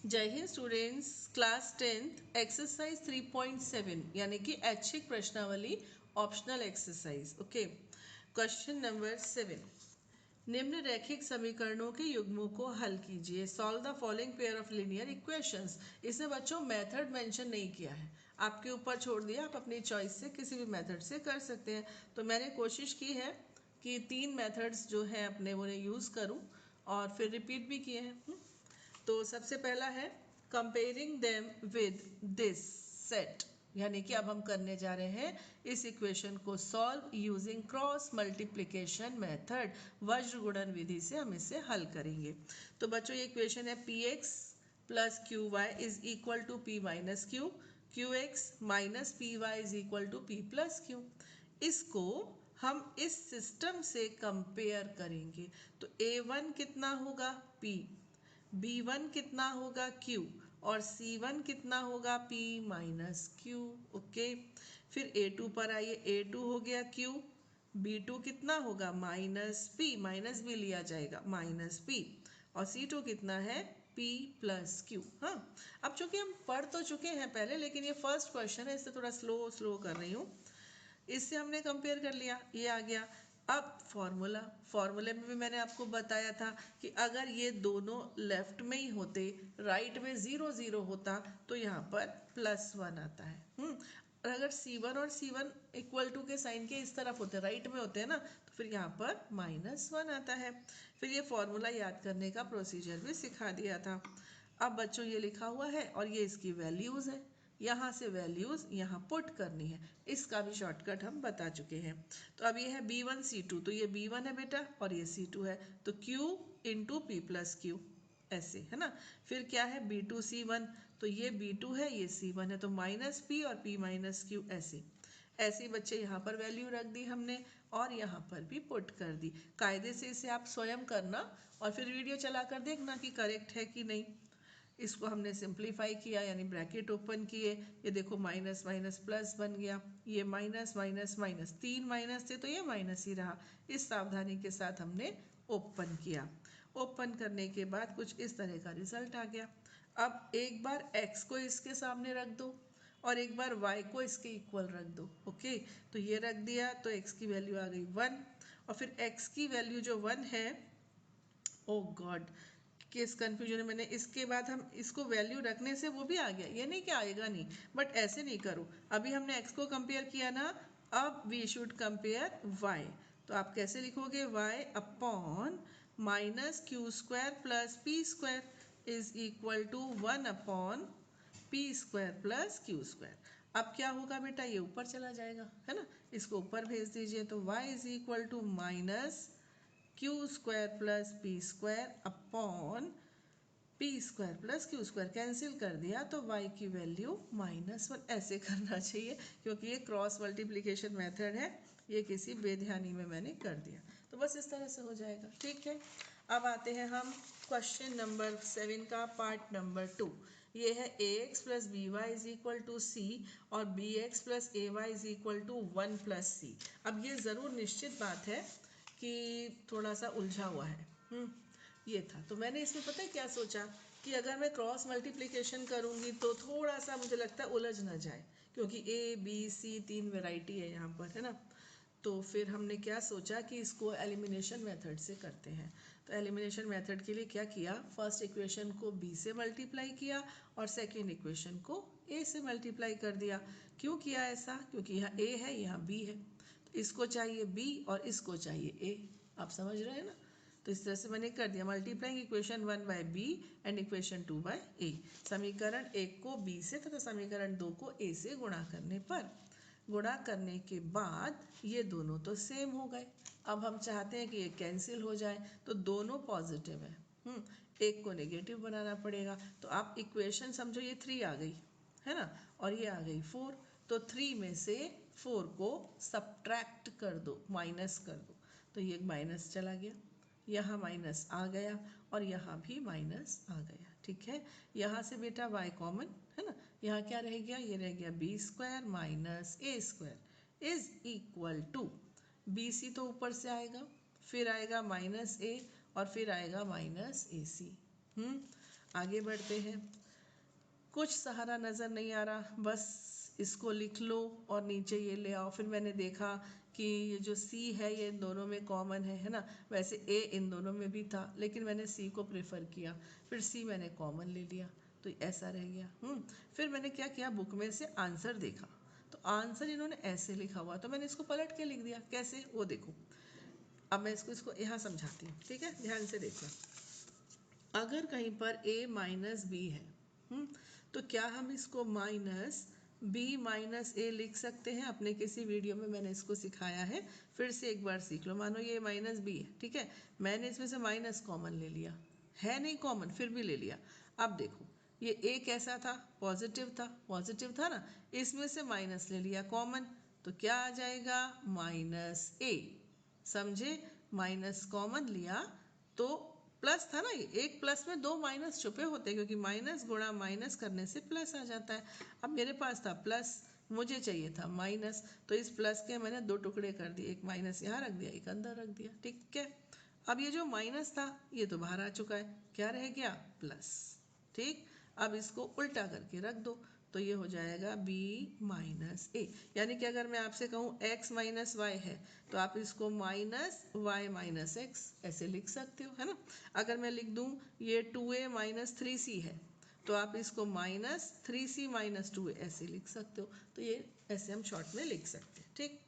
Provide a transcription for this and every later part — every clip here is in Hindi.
जय Hind students, class 10th exercise 3.7 यानी कि ऐच्छिक प्रश्नावली optional exercise. Okay, question number 7, निम्न रैखिक समीकरणों के युग्मों को हल कीजिए। Solve the following pair of linear equations. इसमें बच्चों मेथड मेंशन नहीं किया है, आपके ऊपर छोड़ दिया, आप अपनी चॉइस से किसी भी मेथड से कर सकते हैं। तो मैंने कोशिश की है कि 3 मेथड्स जो हैं अपने वो यूज़ करूं और फिर रिपीट भी किए हैं। तो सबसे पहला है comparing them with this set, यानी कि अब हम करने जा रहे हैं इस इक्वेशन को solve using cross multiplication method. वज्र गुणन विधि से हम इसे हल करेंगे। तो बच्चों ये इक्वेशन है P X plus Q Y is equal to P minus Q X minus P Y is equal to P plus Q. इसको हम इस सिस्टम से कंपेयर करेंगे। तो A1 कितना होगा P, B1 कितना होगा Q और C1 कितना होगा P माइनस Q। ओके, फिर A2 पर आइए, A2 हो गया Q, B2 कितना होगा माइनस P, माइनस भी लिया जाएगा माइनस P, और C2 कितना है P प्लस Q। हाँ, अब चूंकि हम पढ़ तो चुके हैं पहले, लेकिन ये फर्स्ट क्वेश्चन है, इससे थोड़ा स्लो कर रही हूँ। इससे हमने कंपेयर कर लिया, ये आ गया। अब फॉर्मूले में भी मैंने आपको बताया था कि अगर ये दोनों लेफ्ट में ही होते, राइट में 0 0 होता, तो यहाँ पर +1 आता है। और अगर C1 और C1 इक्वल टू के साइन के इस तरफ होते, राइट में होते हैं ना, तो फिर यहाँ पर -1 आता है। फिर ये फॉर्मूला याद करने का प्रोसीजर भी सिखा दिया था। अब बच्चों ये लिखा हुआ है और ये इसकी वैल्यूज़ है, यहाँ से वैल्यूज़ यहाँ पुट करनी है, इसका भी शॉर्टकट हम बता चुके हैं। तो अब ये है B1 C2, तो ये B1 है बेटा और ये C2 है, तो Q into P plus Q, ऐसे है ना। फिर क्या है B2 C1, तो ये B2 है, ये C1 है, तो माइनस P और P माइनस Q, ऐसे ऐसे बच्चे यहाँ पर वैल्यू रख दी हमने और यहाँ पर भी पुट कर दी। कायदे से इसे आप स्वयं करना और फिर वीडियो चला कर देखना कि करेक्ट है कि नहीं। इसको हमने सिंप्लीफाई किया, यानी ब्रैकेट ओपन किए, ये देखो माइनस माइनस प्लस बन गया, ये माइनस माइनस माइनस, 3 माइनस थे तो ये माइनस ही रहा। इस सावधानी के साथ हमने ओपन किया। ओपन करने के बाद कुछ इस तरह का रिजल्ट आ गया। अब एक बार x को इसके सामने रख दो और एक बार y को इसके इक्वल रख दो। ओके, तो ये रख दिया तो x की वैल्यू आ गई 1 और फिर x की वैल्यू जो 1 है, ओ गॉड किस कन्फ्यूजन है मैंने, इसके बाद हम इसको वैल्यू रखने से वो भी आ गया, ये नहीं कि आएगा नहीं, बट ऐसे नहीं करो। अभी हमने x को कंपेयर किया ना, अब वी शुड कंपेयर y। तो आप कैसे लिखोगे, y upon minus Q square plus P square is equal to 1 upon P square plus Q square. अब क्या होगा बेटा, ये ऊपर चला जाएगा, है ना, इसको ऊपर भेज दीजिए। तो y is equal to minus Q square plus P square upon P square plus Q square, cancel कर दिया तो y की वैल्यू -1। ऐसे करना चाहिए क्योंकि ये क्रॉस मल्टीप्लिकेशन मेथड है, ये किसी बेध्यानी में मैंने कर दिया, तो बस इस तरह से हो जाएगा। ठीक है, अब आते हैं हम क्वेश्चन नंबर 7 का पार्ट नंबर 2। ये है ax plus B y is equal to c और bx plus a y is equal to 1 plus c. अब ये ज़रूर निश्चित बात है कि थोड़ा सा उलझा हुआ है। ये था, तो मैंने इसमें पता है क्या सोचा कि अगर मैं क्रॉस मल्टीप्लिकेशन करूँगी तो थोड़ा सा मुझे लगता है उलझ ना जाए, क्योंकि ए बी सी 3 वैरायटी है यहाँ पर, है ना। तो फिर हमने क्या सोचा कि इसको एलिमिनेशन मेथड से करते हैं। तो एलिमिनेशन मेथड के लिए क्या किया, फर्स्ट इक्वेशन को b से मल्टीप्लाई किया और सेकेंड इक्वेशन को a से मल्टीप्लाई कर दिया। क्यों किया ऐसा, क्योंकि यहाँ a है यहाँ b है, तो इसको चाहिए b और इसको चाहिए a। आप समझ रहे हैं ना। तो इस तरह से मैंने कर दिया, multiplying equation 1 by b and equation 2 by a. समीकरण 1 को b से तथा समीकरण 2 को a से गुणा करने पर, गुणा करने के बाद ये दोनों तो सेम हो गए। अब हम चाहते हैं कि ये कैंसिल हो जाए, तो दोनों पॉजिटिव है, एक को नेगेटिव बनाना पड़ेगा। तो आप इक्वेशन समझो, ये 3 आ गई है ना, और ये आ गई 4, तो 3 में से 4 को सब्ट्रैक्ट कर दो, माइनस कर दो, तो ये माइनस चला गया, यहाँ माइनस आ गया और यहाँ भी माइनस आ गया। ठीक है, यहाँ से बेटा y कॉमन है ना, यहाँ क्या रह गया, ये रह गया B square minus A square is equal to, B C तो ऊपर से आएगा, फिर आएगा माइनस ए और फिर आएगा माइनस ए सी। आगे बढ़ते हैं। कुछ सहारा नज़र नहीं आ रहा, बस इसको लिख लो और नीचे ये ले आओ। फिर मैंने देखा कि ये जो सी है ये इन दोनों में कॉमन है ना। वैसे ए इन दोनों में भी था, लेकिन मैंने सी को प्रेफर किया, फिर सी मैंने कॉमन ले लिया, तो ऐसा रह गया। फिर मैंने क्या किया, बुक में से आंसर देखा, तो आंसर इन्होंने ऐसे लिखा हुआ, तो मैंने इसको पलट के लिख दिया। कैसे, वो देखो। अब मैं इसको यहाँ समझाती हूँ, ठीक है, ध्यान से देखो। अगर कहीं पर a माइनस बी है, तो क्या हम इसको माइनस b माइनस ए लिख सकते हैं? अपने किसी वीडियो में मैंने इसको सिखाया है, फिर से एक बार सीख लो। मानो ये माइनस बी है, ठीक है, मैंने इसमें से माइनस कॉमन ले लिया, है नहीं कॉमन, फिर भी ले लिया। अब देखो ये a कैसा था, पॉजिटिव था ना, इसमें से माइनस ले लिया कॉमन, तो क्या आ जाएगा, माइनस a। समझे, माइनस कॉमन लिया तो प्लस था ना, ये एक प्लस में दो माइनस छुपे होते हैं, क्योंकि माइनस गुणा माइनस करने से प्लस आ जाता है। अब मेरे पास था प्लस, मुझे चाहिए था माइनस, तो इस प्लस के मैंने दो टुकड़े कर दिए, एक माइनस यहाँ रख दिया, एक अंदर रख दिया, ठीक है। अब ये जो माइनस था ये तो बाहर आ चुका है, क्या रह गया, प्लस, ठीक। अब इसको उल्टा करके रख दो, तो ये हो जाएगा b माइनस ए। यानी कि अगर मैं आपसे कहूँ x माइनस वाई है, तो आप इसको माइनस y माइनस एक्स ऐसे लिख सकते हो, है ना। अगर मैं लिख दूँ ये 2a माइनस 3c है, तो आप इसको माइनस 3c माइनस 2a ऐसे लिख सकते हो। तो ये ऐसे हम शॉर्ट में लिख सकते हैं, ठीक।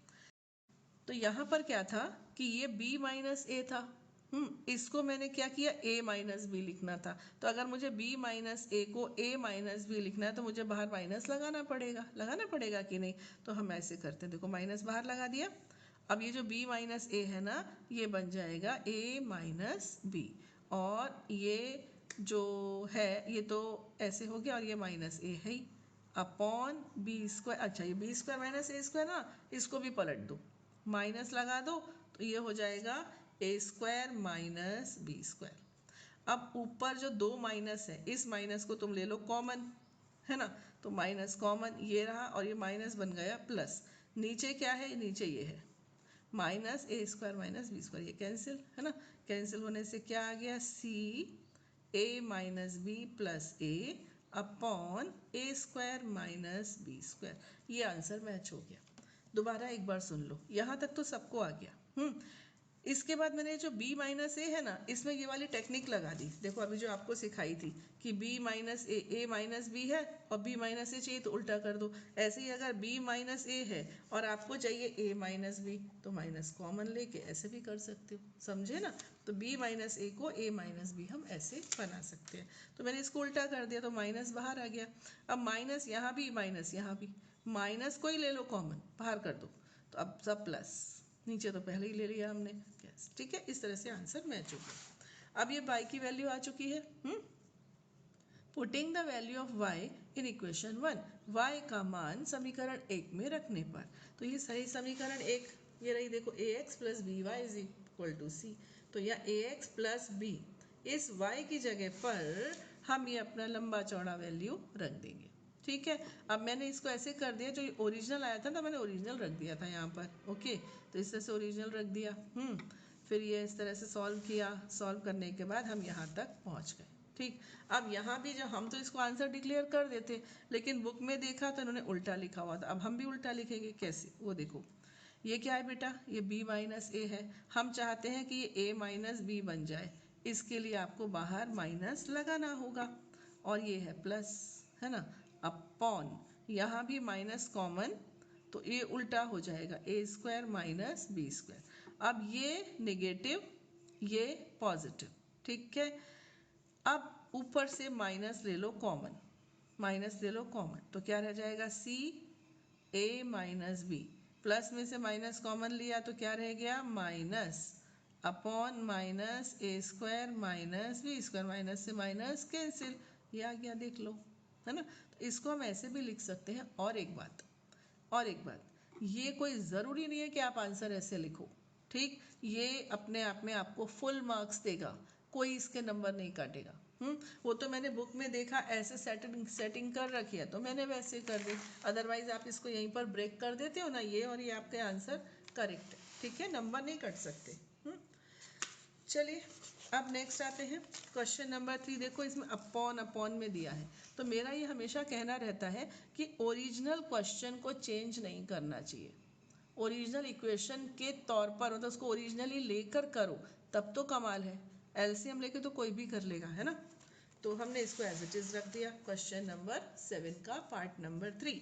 तो यहाँ पर क्या था कि ये b माइनस ए था, इसको मैंने क्या किया, a माइनस बी लिखना था। तो अगर मुझे b माइनस ए को a माइनस बी लिखना है, तो मुझे बाहर माइनस लगाना पड़ेगा कि नहीं। तो हम ऐसे करते हैं, देखो माइनस बाहर लगा दिया। अब ये जो b माइनस ए है ना, ये बन जाएगा a माइनस बी, और ये जो है ये तो ऐसे हो गया, और ये माइनस ए है ही, अपॉन बी स्क्वायर। अच्छा, ये बी स्क्वायर माइनस ए स्क्वायर ना, इसको भी पलट दो, माइनस लगा दो, तो ये हो जाएगा ए स्क्वायर माइनस बी स्क्वायर। अब ऊपर जो दो माइनस है, इस माइनस को तुम ले लो कॉमन, है ना, तो माइनस कॉमन ये रहा, और ये माइनस बन गया प्लस। नीचे क्या है, नीचे ये है माइनस ए स्क्वायर माइनस बी स्क्वायर, ये कैंसिल, है ना। कैंसिल होने से क्या आ गया, सी a minus b plus A upon A square minus b square. ये आंसर मैच हो गया। दोबारा एक बार सुन लो, यहाँ तक तो सबको आ गया। इसके बाद मैंने जो b माइनस ए है ना, इसमें ये वाली टेक्निक लगा दी। देखो अभी जो आपको सिखाई थी कि b माइनस ए माइनस बी है, और b माइनस ए चाहिए तो उल्टा कर दो। ऐसे ही अगर b माइनस ए है और आपको चाहिए a माइनस बी, तो माइनस कॉमन लेके ऐसे भी कर सकते हो, समझे ना। तो b माइनस ए को a माइनस बी हम ऐसे बना सकते हैं। तो मैंने इसको उल्टा कर दिया, तो माइनस बाहर आ गया। अब माइनस यहाँ भी, माइनस यहाँ भी, माइनस को ही ले लो कॉमन, बाहर कर दो, तो अब सब प्लस, नीचे तो पहले ही ले लिया हमने, यस, ठीक है। इस तरह से आंसर मैच हो गया। अब ये y की वैल्यू आ चुकी है। Putting the value of y in equation 1, y का मान समीकरण 1 में रखने पर, तो ये सही समीकरण 1 ये रही, देखो ax plus B y is equal to c. तो यह ax प्लस बी, इस y की जगह पर हम ये अपना लंबा चौड़ा वैल्यू रख देंगे, ठीक है। अब मैंने इसको ऐसे कर दिया, जो ओरिजिनल आया था ना, मैंने ओरिजिनल रख दिया था यहाँ पर, ओके। तो इस तरह से ओरिजिनल रख दिया। फिर ये इस तरह से सॉल्व किया, सॉल्व करने के बाद हम यहाँ तक पहुँच गए, ठीक। अब यहाँ भी जब हम तो इसको आंसर डिक्लेयर कर देते, लेकिन बुक में देखा तो इन्होंने उल्टा लिखा हुआ था। अब हम भी उल्टा लिखेंगे, कैसे, वो देखो। ये क्या है बेटा, ये b माइनस ए है, हम चाहते हैं कि ये a माइनस बी बन जाए, इसके लिए आपको बाहर माइनस लगाना होगा, और ये है प्लस, है ना, अपॉन यहाँ भी माइनस कॉमन, तो ये उल्टा हो जाएगा ए स्क्वायर माइनस बी स्क्वायर। अब ये नेगेटिव, ये पॉजिटिव, ठीक है। अब ऊपर से माइनस ले लो कॉमन, माइनस ले लो कॉमन, तो क्या रह जाएगा, c a minus b, plus में से माइनस कॉमन लिया तो क्या रह गया, माइनस अपॉन माइनस ए square minus b square, minus से माइनस कैंसिल, ये आ गया, देख लो, है ना। तो इसको हम ऐसे भी लिख सकते हैं। और एक बात, ये कोई ज़रूरी नहीं है कि आप आंसर ऐसे लिखो, ठीक। ये अपने आप में आपको फुल मार्क्स देगा, कोई इसके नंबर नहीं काटेगा। वो तो मैंने बुक में देखा, ऐसे सेटिंग कर रखी है, तो मैंने वैसे कर दी। अदरवाइज आप इसको यहीं पर ब्रेक कर देते हो ना, ये और ये आपके आंसर करेक्ट है, ठीक है, नंबर नहीं कट सकते। चलिए अब नेक्स्ट आते हैं क्वेश्चन नंबर 3। देखो इसमें अपॉन अपॉन में दिया है, तो मेरा ये हमेशा कहना रहता है कि ओरिजिनल क्वेश्चन को चेंज नहीं करना चाहिए। ओरिजिनल इक्वेशन के तौर पर मतलब उसको ओरिजिनली लेकर करो तब तो कमाल है, एलसीएम लेके तो कोई भी कर लेगा, है ना। तो हमने इसको एज इट इज रख दिया। क्वेश्चन नंबर 7 का पार्ट नंबर 3।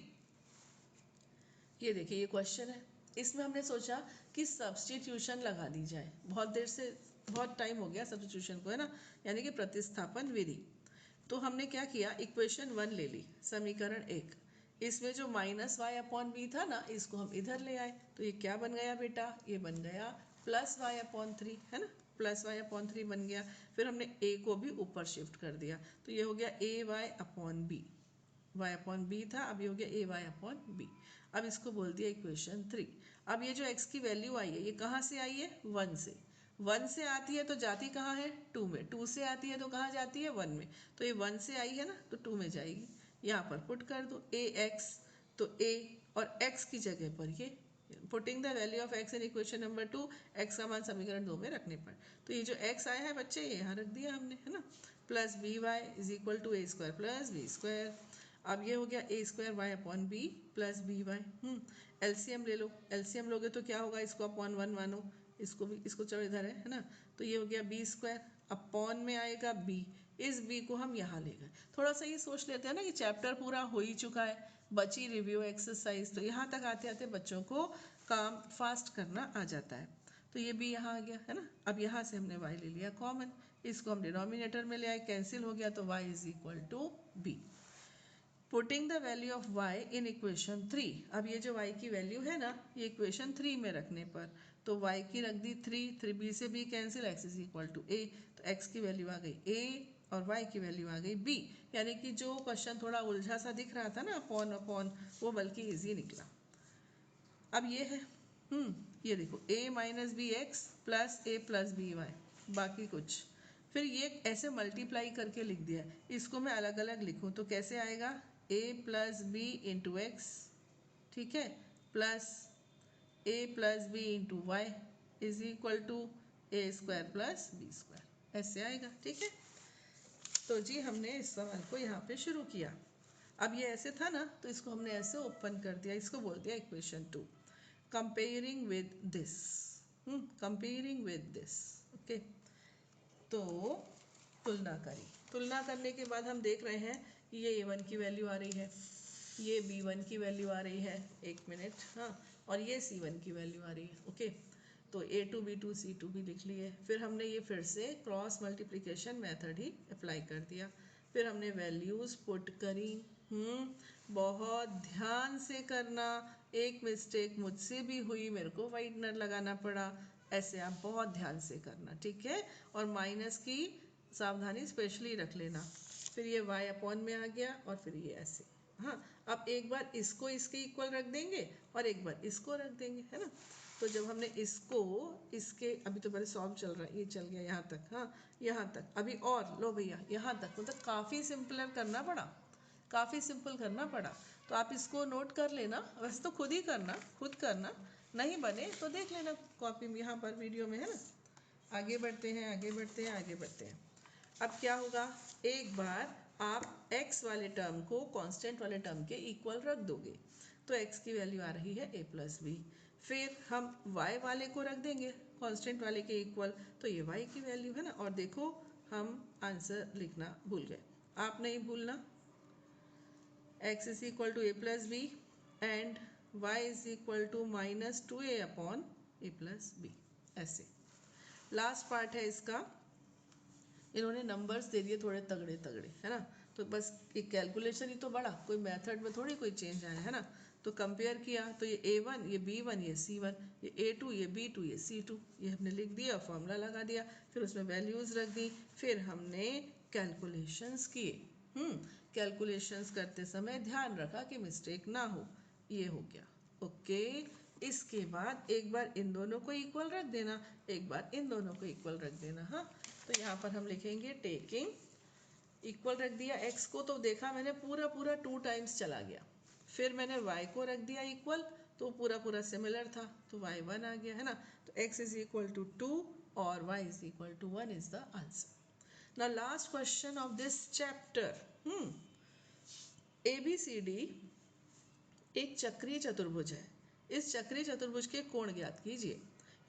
ये देखिए ये क्वेश्चन है, इसमें हमने सोचा कि सब्स्टिट्यूशन लगा दी जाए। बहुत टाइम हो गया सब्स्टिट्यूशन को, है ना, यानी कि प्रतिस्थापन विधि। तो हमने क्या किया, इक्वेशन 1 ले ली, समीकरण 1। इसमें जो माइनस वाई अपॉन बी था ना, इसको हम इधर ले आए, तो ये क्या बन गया बेटा, ये बन गया प्लस वाई अपॉन 3, है ना, प्लस वाई अपॉन 3 बन गया। फिर हमने ए को भी ऊपर शिफ्ट कर दिया, तो ये हो गया a y upon b, y upon b था, अब ये हो गया ए वाई अपॉन बी। अब इसको बोल दिया इक्वेशन 3। अब ये जो x की वैल्यू आई है, ये कहाँ से आई है, 1 से। 1 से आती है तो जाती कहाँ है, 2 में। 2 से आती है तो कहाँ जाती है, 1 में। तो ये 1 से आई है ना, तो 2 में जाएगी। यहाँ पर पुट कर दो ax, तो a और x की जगह पर ये putting the value of x in equation number 2, x का मान समीकरण 2 में रखने पर, तो ये जो x आया है बच्चे, ये यहाँ रख दिया हमने, है ना। Plus B y is equal to A square plus B square. अब ये हो गया a square y upon b plus B y. LCM ले लो, एलसीएम लोगे तो क्या होगा, इसको अपॉन 1 मानो, इसको भी, इसको चलो इधर है ना। तो ये हो गया बी स्क्वायर, अपॉन में आएगा बी, इस बी को हम यहाँ ले गए। थोड़ा सा ये सोच लेते हैं ना कि चैप्टर पूरा हो ही चुका है, बची रिव्यू एक्सरसाइज, तो यहाँ तक आते आते बच्चों को काम फास्ट करना आ जाता है। तो ये बी यहाँ आ गया, है ना। अब यहाँ से हमने y ले लिया कॉमन, इसको हम डिनोमिनेटर में ले आए, कैंसिल हो गया, तो y is equal to B. Putting the value of y in equation 3। अब ये जो y की वैल्यू है ना, ये इक्वेशन 3 में रखने पर, तो y की रख दी 3, 3b से b cancel, x is equal to a, तो x की वैल्यू आ गई a और y की वैल्यू आ गई b। यानी कि जो क्वेश्चन थोड़ा उलझा सा दिख रहा था ना, अपॉन अपॉन, वो बल्कि ईजी निकला। अब ये है, ये देखो a minus B X plus A plus B Y, बाकी कुछ। फिर ये ऐसे मल्टीप्लाई करके लिख दिया, इसको मैं अलग अलग लिखूं तो कैसे आएगा, a plus B into X, ठीक है, plus a plus B into Y is equal to A square plus B square, ऐसे आएगा, ठीक है। तो जी हमने इस सवाल को यहाँ पे शुरू किया। अब ये ऐसे था ना, तो इसको हमने ऐसे ओपन कर दिया, इसको बोल दिया equation 2। Comparing with this, comparing with this, okay. तो तुलना करी, तुलना करने के बाद हम देख रहे हैं कि ये a1 की वैल्यू आ रही है, ये b1 की वैल्यू आ रही है, एक मिनट, हाँ, और ये c1 की वैल्यू आ रही है, ओके। तो a2 b2 c2 भी लिख लिए। फिर हमने ये फिर से क्रॉस मल्टीप्लिकेशन मेथड ही अप्लाई कर दिया। फिर हमने वैल्यूज़ पुट करी, बहुत ध्यान से करना, एक मिस्टेक मुझसे भी हुई, मेरे को वाइटनर लगाना पड़ा, ऐसे आप बहुत ध्यान से करना, ठीक है। और माइनस की सावधानी स्पेशली रख लेना। फिर ये y अपॉन में आ गया और फिर ये ऐसे, हाँ। अब एक बार इसको इसके इक्वल रख देंगे और एक बार इसको रख देंगे, है ना। तो जब हमने इसको इसके, अभी तो पहले सॉल्व चल रहा है, ये चल गया यहाँ तक, हाँ, यहाँ तक, अभी और लो भैया यहाँ तक, मतलब काफ़ी सिंपलर करना पड़ा, काफ़ी सिंपल करना पड़ा। तो आप इसको नोट कर लेना, वैसे तो खुद ही करना, खुद करना, नहीं बने तो देख लेना कॉपी में, यहाँ पर वीडियो में, है ना। आगे बढ़ते हैं, आगे बढ़ते हैं, आगे बढ़ते हैं। अब क्या होगा, एक बार आप x वाले टर्म को कांस्टेंट वाले टर्म के इक्वल रख दोगे, तो x की वैल्यू आ रही है a प्लस बी। फिर हम y वाले को रख देंगे कांस्टेंट वाले के इक्वल, तो ये y की वैल्यू है ना। और देखो हम आंसर लिखना भूल गए, आप नहीं भूलना, x is equal to A plus B and y is equal to minus 2a upon A plus B, ऐसे। लास्ट पार्ट है इसका, इन्होंने नंबर्स दे दिए थोड़े तगड़े तगड़े, है ना। तो बस एक कैलकुलेशन ही तो बड़ा, कोई मेथड में थोड़ी कोई चेंज आया, है ना। तो कंपेयर किया, तो ये a1, ये b1, ये c1, ये a2, ये b2, ये c2, ये हमने लिख दिया, फॉर्मूला लगा दिया, फिर उसमें वैल्यूज़ रख दी, फिर हमने कैलकुलेशंस किए। कैलकुलेशंस करते समय ध्यान रखा कि मिस्टेक ना हो, ये हो गया, ओके। इसके बाद एक बार इन दोनों को इक्वल रख देना, एक बार इन दोनों को इक्वल रख देना, हाँ। तो यहाँ पर हम लिखेंगे टेकिंग, इक्वल रख दिया x को, तो देखा मैंने पूरा पूरा 2 टाइम्स चला गया। फिर मैंने y को रख दिया इक्वल, तो पूरा पूरा सिमिलर था, तो y1 आ गया, है ना। तो x is equal to 2 or y is equal to 1 is the answer. Now last question of this chapter. ABCD एक चक्रीय चतुर्भुज है. इस चक्रीय चतुर्भुज के कोण ज्ञात कीजिए.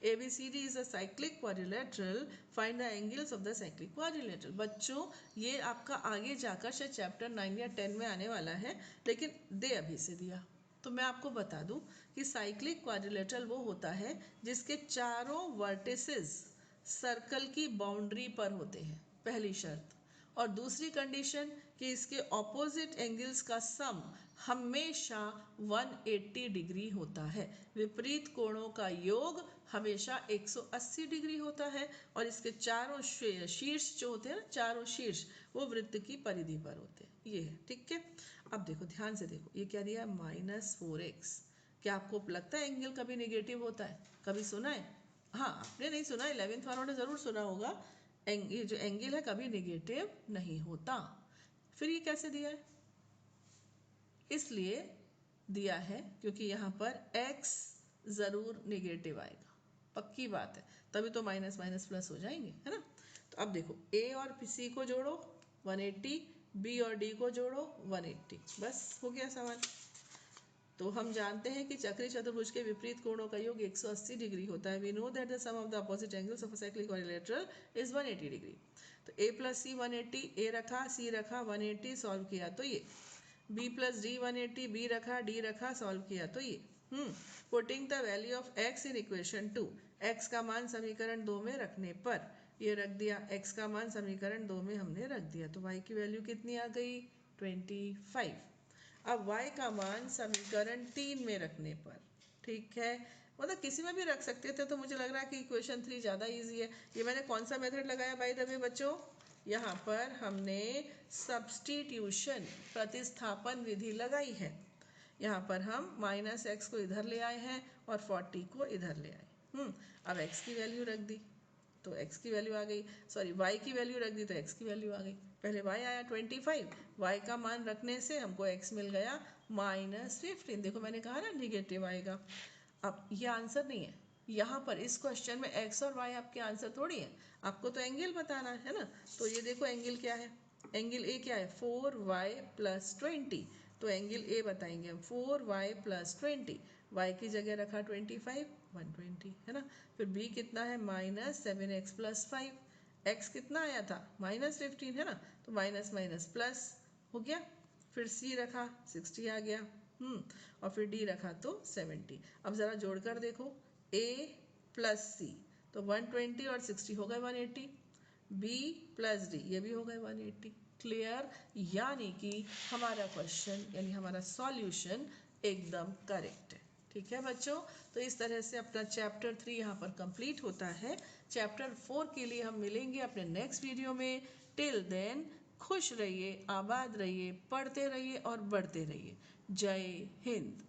ABCD is a cyclic quadrilateral. Find the angles of the cyclic quadrilateral. बच्चों ये आपका आगे जाकर शायद चैप्टर 9 या 10 में आने वाला है, लेकिन दे अभी से दिया. तो मैं आपको बता दूं कि साइक्लिक क्वाड्रिलेटरल वो होता है जिसके चारों वर्टिसेस सर्कल की बाउंड्री पर होते हैं, पहली शर्त. और दूसरी कंडीशन कि इसके ऑपोजिट एंगल्स का सम हमेशा 180 डिग्री होता है. विपरीत कोणों का योग हमेशा 180 डिग्री होता है. और इसके चारों शीर्ष जो होते हैं ना, चारों शीर्ष वो वृत्त की परिधि पर होते हैं. ये है, ठीक है. अब देखो ध्यान से देखो, ये क्या दिया है, -4x. क्या आपको लगता है एंगल कभी नेगेटिव होता है? कभी सुना है? हाँ, आपने नहीं सुना, 11th वालों ने जरूर सुना होगा. ये जो एंगल है कभी नेगेटिव नहीं होता. फिर ये कैसे दिया है? इसलिए दिया है क्योंकि यहाँ पर x जरूर नेगेटिव आएगा, पक्की बात है. तभी तो माइनस माइनस प्लस हो जाएंगे, है ना. तो अब देखो a और c को जोड़ो 180, b और d को जोड़ो 180, बस हो गया सवाल. तो हम जानते हैं कि चक्रीय चतुर्भुज के विपरीत कोणों का योग 180 डिग्री होता है. We know that the sum of the opposite angles of a cyclic quadrilateral is 180 degree. तो a प्लस सी 180, a रखा c रखा 180, सॉल्व किया तो ये. b प्लस डी 180, b रखा d रखा, सॉल्व किया तो ये. Putting the value of x in equation 2. x का मान समीकरण 2 में रखने पर ये रख दिया, x का मान समीकरण 2 में हमने रख दिया, तो y की वैल्यू कितनी आ गई, 25. अब y का मान समीकरण 3 में रखने पर, ठीक है, मतलब किसी में भी रख सकते थे. तो मुझे लग रहा है कि इक्वेशन 3 ज़्यादा इजी है. ये मैंने कौन सा मेथड लगाया बाय द वे बच्चों? यहाँ पर हमने सब्स्टिट्यूशन, प्रतिस्थापन विधि लगाई है. यहाँ पर हम -x को इधर ले आए हैं और 40 को इधर ले आए. अब x की वैल्यू रख दी तो x की वैल्यू आ गई, सॉरी y की वैल्यू रख दी तो x की वैल्यू आ गई. पहले y आया 25, y का मान रखने से हमको x मिल गया -15. देखो मैंने कहा ना निगेटिव आएगा. अब ये आंसर नहीं है, यहाँ पर इस क्वेश्चन में x और y आपके आंसर थोड़ी है, आपको तो एंगल बताना है ना. तो ये देखो एंगल क्या है, एंगल ए क्या है, 4y + 20. तो एंगल ए बताएंगे हम 4y + 20. y की जगह रखा 25, 120, है ना. फिर b कितना है, -7x + 5. x कितना आया था, -15, है ना. तो माइनस माइनस प्लस हो गया. फिर c रखा 60 आ गया. और फिर d रखा तो 70. अब ज़रा जोड़कर देखो, a + c तो 120 और 60 हो गए 180. b + d ये भी हो गए 180. क्लियर? यानी कि हमारा क्वेश्चन यानी हमारा सॉल्यूशन एकदम करेक्ट है. ठीक है बच्चों, तो इस तरह से अपना चैप्टर 3 यहाँ पर कंप्लीट होता है. चैप्टर 4 के लिए हम मिलेंगे अपने नेक्स्ट वीडियो में. टिल देन खुश रहिए, आबाद रहिए, पढ़ते रहिए और बढ़ते रहिए. जय हिंद.